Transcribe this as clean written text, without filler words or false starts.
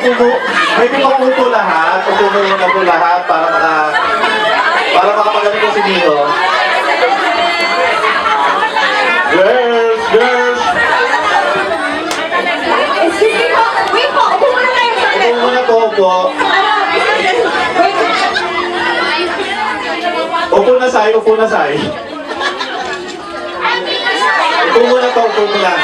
Pwede bang upo lahat? Upo muna po lahat para makapagaling po si Nino. Girls! Girls! Excuse me po. Wait po. Upo muna tayo sa Upo muna po, upo. Upo na, Sai. Upo na, Sai. Upo muna po, upo muna.